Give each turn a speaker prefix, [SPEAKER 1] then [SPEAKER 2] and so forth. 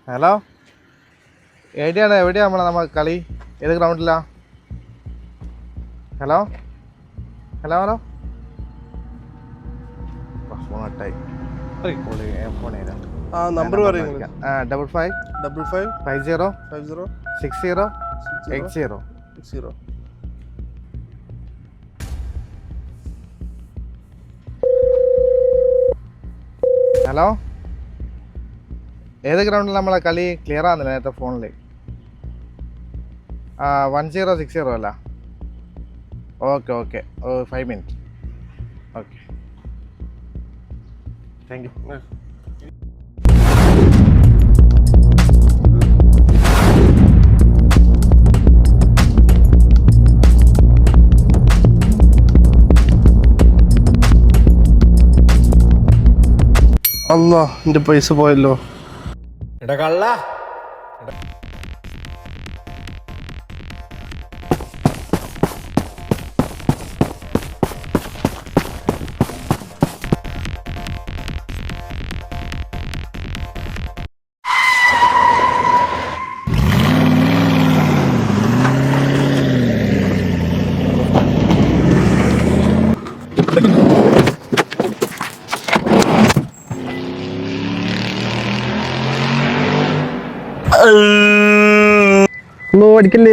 [SPEAKER 1] Hello, എവിടെയാ നമ്മളെ കളി? ഏത് ഗ്രൗണ്ടിലാ? ഹലോ ഹലോ ഹലോ ഫോൺ കട്ടായി. ഫോൺ ചെയ്താ
[SPEAKER 2] നമ്പർ പറയുന്നത്
[SPEAKER 1] 5550506080. ഹലോ, ഏത് ഗ്രൗണ്ടിൽ നമ്മളെ കളി? ക്ലിയർ ആകുന്നില്ല നേരത്തെ ഫോണിൽ. 1060 അല്ല? Okay 5 minute. Okay, thank you.
[SPEAKER 2] അല്ലാ, എന്റെ പൈസ പോയല്ലോ.
[SPEAKER 3] എടാ കള്ള,
[SPEAKER 2] അടിക്കല്ലേ.